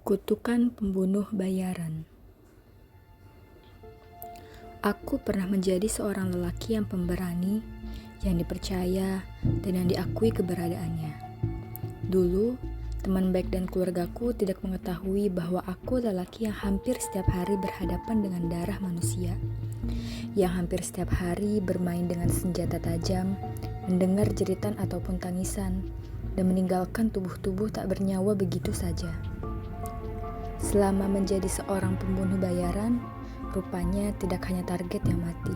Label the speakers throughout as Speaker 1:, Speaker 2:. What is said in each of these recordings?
Speaker 1: Kutukan pembunuh bayaran. Aku pernah menjadi seorang lelaki yang pemberani, yang dipercaya, dan yang diakui keberadaannya. Dulu, teman baik dan keluargaku tidak mengetahui bahwa aku lelaki yang hampir setiap hari berhadapan dengan darah manusia, yang hampir setiap hari bermain dengan senjata tajam, mendengar jeritan ataupun tangisan, dan meninggalkan tubuh-tubuh tak bernyawa begitu saja. Selama menjadi seorang pembunuh bayaran, rupanya tidak hanya target yang mati,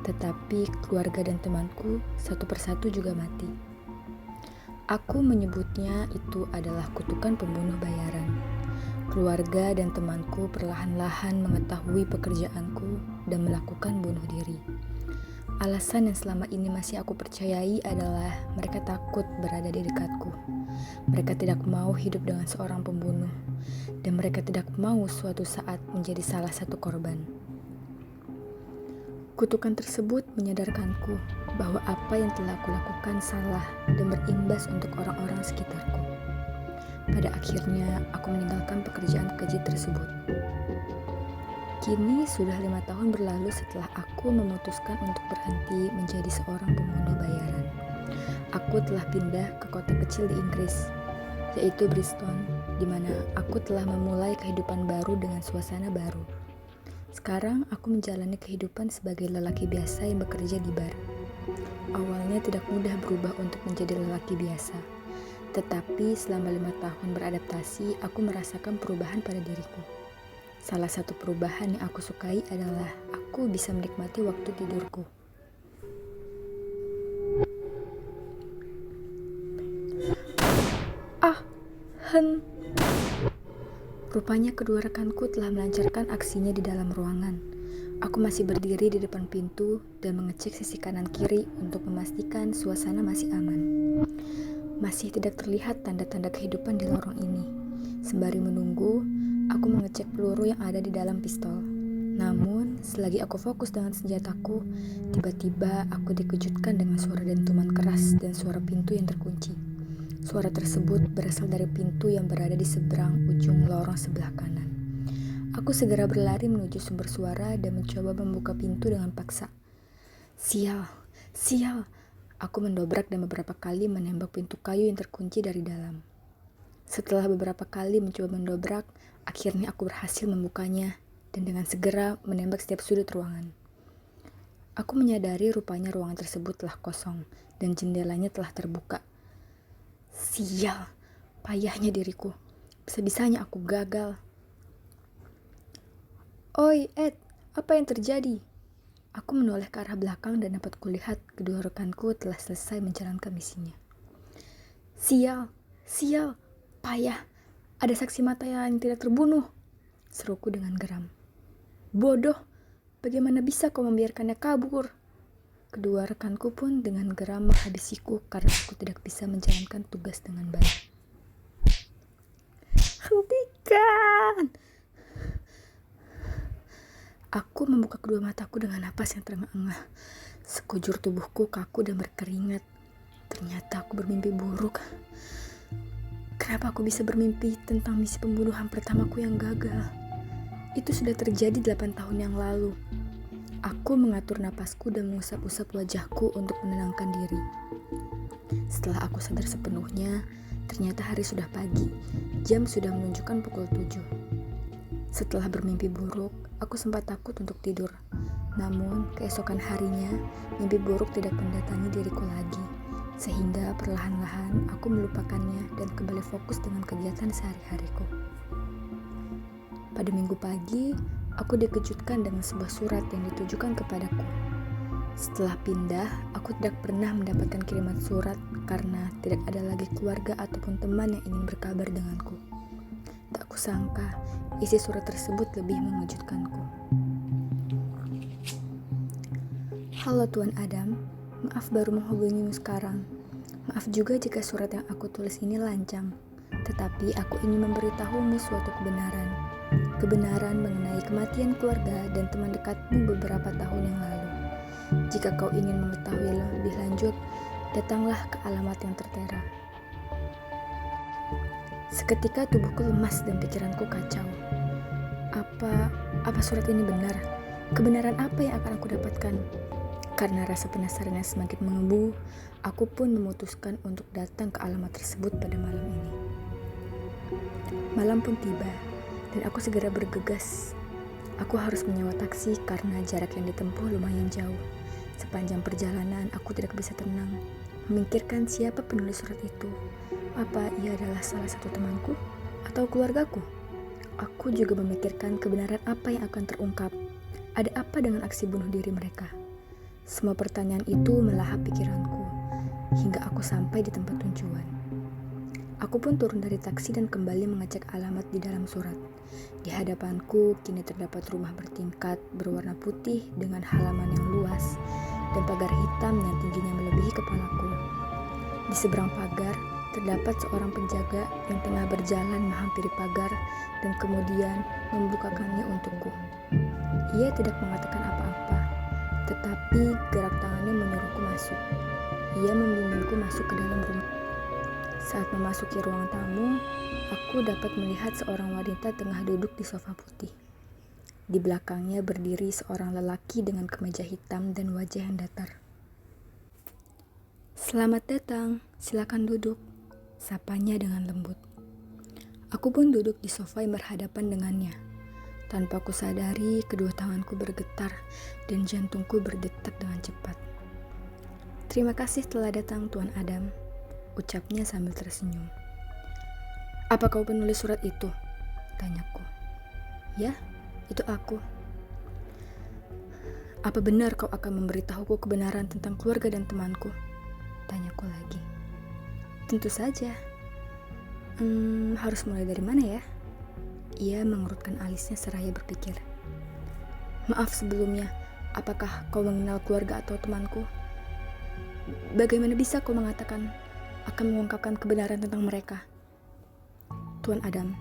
Speaker 1: tetapi keluarga dan temanku satu persatu juga mati. Aku menyebutnya itu adalah kutukan pembunuh bayaran. Keluarga dan temanku perlahan-lahan mengetahui pekerjaanku dan melakukan bunuh diri. Alasan yang selama ini masih aku percayai adalah mereka takut berada di dekatku. Mereka tidak mau hidup dengan seorang pembunuh, dan mereka tidak mau suatu saat menjadi salah satu korban. Kutukan tersebut menyadarkanku bahwa apa yang telah aku lakukan salah dan berimbas untuk orang-orang sekitarku. Pada akhirnya, aku meninggalkan pekerjaan keji tersebut. Kini sudah 5 tahun berlalu setelah aku memutuskan untuk berhenti menjadi seorang pembunuh bayaran. Aku telah pindah ke kota kecil di Inggris, yaitu Bristol, di mana aku telah memulai kehidupan baru dengan suasana baru. Sekarang aku menjalani kehidupan sebagai lelaki biasa yang bekerja di bar. Awalnya tidak mudah berubah untuk menjadi lelaki biasa, tetapi selama 5 tahun beradaptasi, aku merasakan perubahan pada diriku. Salah satu perubahan yang aku sukai adalah aku bisa menikmati waktu tidurku. Rupanya kedua rekanku telah melancarkan aksinya di dalam ruangan. Aku masih berdiri di depan pintu dan mengecek sisi kanan kiri untuk memastikan suasana masih aman. Masih tidak terlihat tanda-tanda kehidupan di lorong ini. Sembari menunggu, aku mengecek peluru yang ada di dalam pistol. Namun, selagi aku fokus dengan senjataku, tiba-tiba aku dikejutkan dengan suara dentuman keras dan suara pintu yang terkunci. Suara tersebut berasal dari pintu yang berada di seberang ujung lorong sebelah kanan. Aku segera berlari menuju sumber suara dan mencoba membuka pintu dengan paksa. Sial! Aku mendobrak dan beberapa kali menembak pintu kayu yang terkunci dari dalam. Setelah beberapa kali mencoba mendobrak, akhirnya aku berhasil membukanya dan dengan segera menembak setiap sudut ruangan. Aku menyadari rupanya ruangan tersebut telah kosong dan jendelanya telah terbuka. Sial, payahnya diriku. Bisa-bisanya aku gagal. Oi, Ed, apa yang terjadi? Aku menoleh ke arah belakang dan dapat kulihat kedua rekanku telah selesai menjalankan misinya. Sial, payah. Ada saksi mata yang tidak terbunuh, seruku dengan geram. Bodoh, bagaimana bisa kau membiarkannya kabur? Kedua rekanku pun dengan geram menghabisiku karena aku tidak bisa menjalankan tugas dengan baik. Hentikan! Aku membuka kedua mataku dengan napas yang terengah-engah. Sekujur tubuhku kaku dan berkeringat. Ternyata aku bermimpi buruk. Kenapa aku bisa bermimpi tentang misi pembunuhan pertamaku yang gagal? Itu sudah terjadi 8 tahun yang lalu. Aku mengatur napasku dan mengusap-usap wajahku untuk menenangkan diri. Setelah aku sadar sepenuhnya, ternyata hari sudah pagi. Jam sudah menunjukkan pukul 7. Setelah bermimpi buruk, aku sempat takut untuk tidur. Namun, keesokan harinya, mimpi buruk tidak mendatangi diriku lagi. Sehingga perlahan-lahan aku melupakannya dan kembali fokus dengan kegiatan sehari-hariku. Pada minggu pagi, aku dikejutkan dengan sebuah surat yang ditujukan kepadaku. Setelah pindah, aku tidak pernah mendapatkan kiriman surat karena tidak ada lagi keluarga ataupun teman yang ingin berkabar denganku. Tak kusangka, isi surat tersebut lebih mengejutkanku. Halo Tuan Adam, maaf baru menghubungimu sekarang. Maaf juga jika surat yang aku tulis ini lancang, tetapi aku ingin memberitahumu suatu kebenaran. Kebenaran mengenai kematian keluarga dan teman dekatmu beberapa tahun yang lalu. Jika kau ingin mengetahui lebih lanjut, datanglah ke alamat yang tertera. Seketika tubuhku lemas dan pikiranku kacau. Apa surat ini benar? Kebenaran apa yang akan aku dapatkan? Karena rasa penasaran yang semakin mengebu, aku pun memutuskan untuk datang ke alamat tersebut pada malam ini. Malam pun tiba, dan aku segera bergegas. Aku harus menyewa taksi karena jarak yang ditempuh lumayan jauh. Sepanjang perjalanan, aku tidak bisa tenang, memikirkan siapa penulis surat itu. Apa ia adalah salah satu temanku atau keluargaku? Aku juga memikirkan kebenaran apa yang akan terungkap. Ada apa dengan aksi bunuh diri mereka? Semua pertanyaan itu melahap pikiranku, hingga aku sampai di tempat tujuan. Aku pun turun dari taksi dan kembali mengecek alamat di dalam surat. Di hadapanku kini terdapat rumah bertingkat berwarna putih dengan halaman yang luas dan pagar hitam yang tingginya melebihi kepalaku. Di seberang pagar terdapat seorang penjaga yang tengah berjalan menghampiri pagar dan kemudian membukakannya untukku. Ia tidak mengatakan apa-apa, tetapi gerak tangannya menyuruhku masuk. Ia membimbingku masuk ke dalam rumah. Saat memasuki ruang tamu, aku dapat melihat seorang wanita tengah duduk di sofa putih. Di belakangnya berdiri seorang lelaki dengan kemeja hitam dan wajah yang datar. "Selamat datang, silakan duduk," sapanya dengan lembut. Aku pun duduk di sofa yang berhadapan dengannya. Tanpa ku sadari, kedua tanganku bergetar dan jantungku berdetak dengan cepat. "Terima kasih telah datang, Tuan Adam," ucapnya sambil tersenyum. "Apa kau penulis surat itu?" tanyaku. "Ya, itu aku." "Apa benar kau akan memberitahuku kebenaran tentang keluarga dan temanku?" tanyaku lagi. "Tentu saja. Harus mulai dari mana ya?" Ia mengerutkan alisnya seraya berpikir. "Maaf sebelumnya, apakah kau mengenal keluarga atau temanku? Bagaimana bisa kau mengatakan akan mengungkapkan kebenaran tentang mereka?" "Tuan Adam,"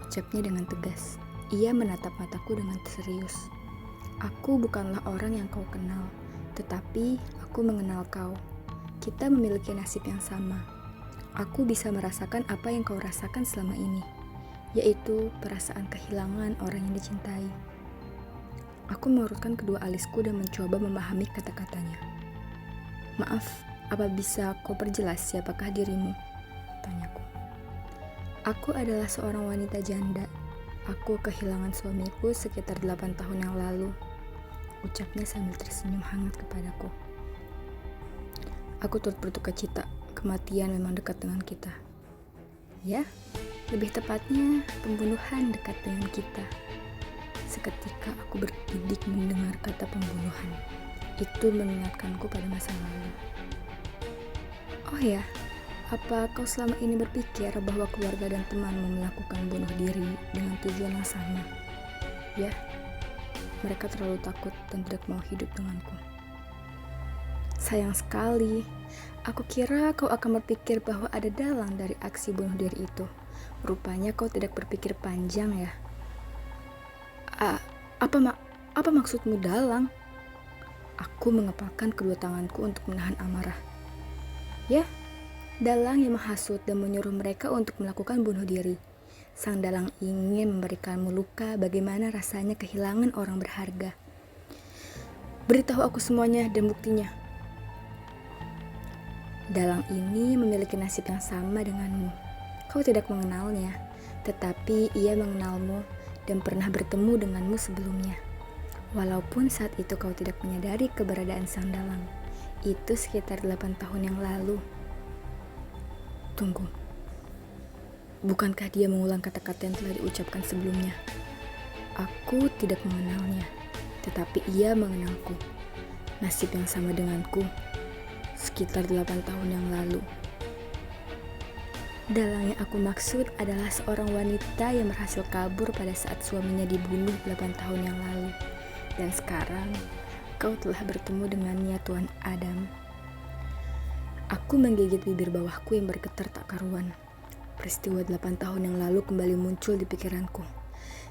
Speaker 1: ucapnya dengan tegas. Ia menatap mataku dengan serius. "Aku bukanlah orang yang kau kenal, tetapi aku mengenal kau. Kita memiliki nasib yang sama. Aku bisa merasakan apa yang kau rasakan selama ini, yaitu perasaan kehilangan orang yang dicintai." Aku mengerutkan kedua alisku dan mencoba memahami kata-katanya. "Maaf, apa bisa kau perjelas siapakah dirimu?" tanyaku. "Aku adalah seorang wanita janda. Aku kehilangan suamiku sekitar 8 tahun yang lalu," ucapnya sambil tersenyum hangat kepadaku. "Aku turut berduka cita. Kematian memang dekat dengan kita." "Ya, lebih tepatnya pembunuhan dekat dengan kita." Seketika aku bergidik mendengar kata pembunuhan. Itu mengingatkanku pada masa lalu. "Oh ya, apa kau selama ini berpikir bahwa keluarga dan temanmu melakukan bunuh diri dengan tujuan yang sama?" "Ya, mereka terlalu takut dan tidak mau hidup denganku." "Sayang sekali. Aku kira kau akan berpikir bahwa ada dalang dari aksi bunuh diri itu. Rupanya kau tidak berpikir panjang ya." Apa maksudmu dalang?" Aku mengepalkan kedua tanganku untuk menahan amarah. "Ya, dalang yang menghasut dan menyuruh mereka untuk melakukan bunuh diri. Sang dalang ingin memberikanmu luka bagaimana rasanya kehilangan orang berharga. Beritahu aku semuanya dan buktinya." "Dalang ini memiliki nasib yang sama denganmu. Kau tidak mengenalnya, tetapi ia mengenalmu dan pernah bertemu denganmu sebelumnya. Walaupun saat itu kau tidak menyadari keberadaan sang dalang. Itu sekitar 8 tahun yang lalu." "Tunggu. Bukankah dia mengulang kata-kata yang telah diucapkan sebelumnya?" "Aku tidak mengenalnya, tetapi ia mengenalku. Nasib yang sama denganku. Sekitar 8 tahun yang lalu." "Dalang yang aku maksud adalah seorang wanita yang berhasil kabur pada saat suaminya dibunuh 8 tahun yang lalu. Dan sekarang, kau telah bertemu dengannya, Tuan Adam." Aku menggigit bibir bawahku yang bergetar tak karuan. Peristiwa 8 tahun yang lalu kembali muncul di pikiranku.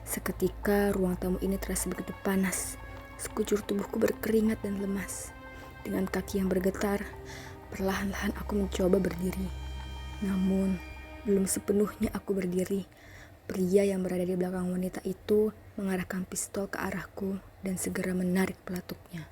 Speaker 1: Seketika ruang tamu ini terasa begitu panas. Sekujur tubuhku berkeringat dan lemas. Dengan kaki yang bergetar, perlahan-lahan aku mencoba berdiri. Namun, Belum sepenuhnya aku berdiri, pria yang berada di belakang wanita itu mengarahkan pistol ke arahku dan segera menarik pelatuknya.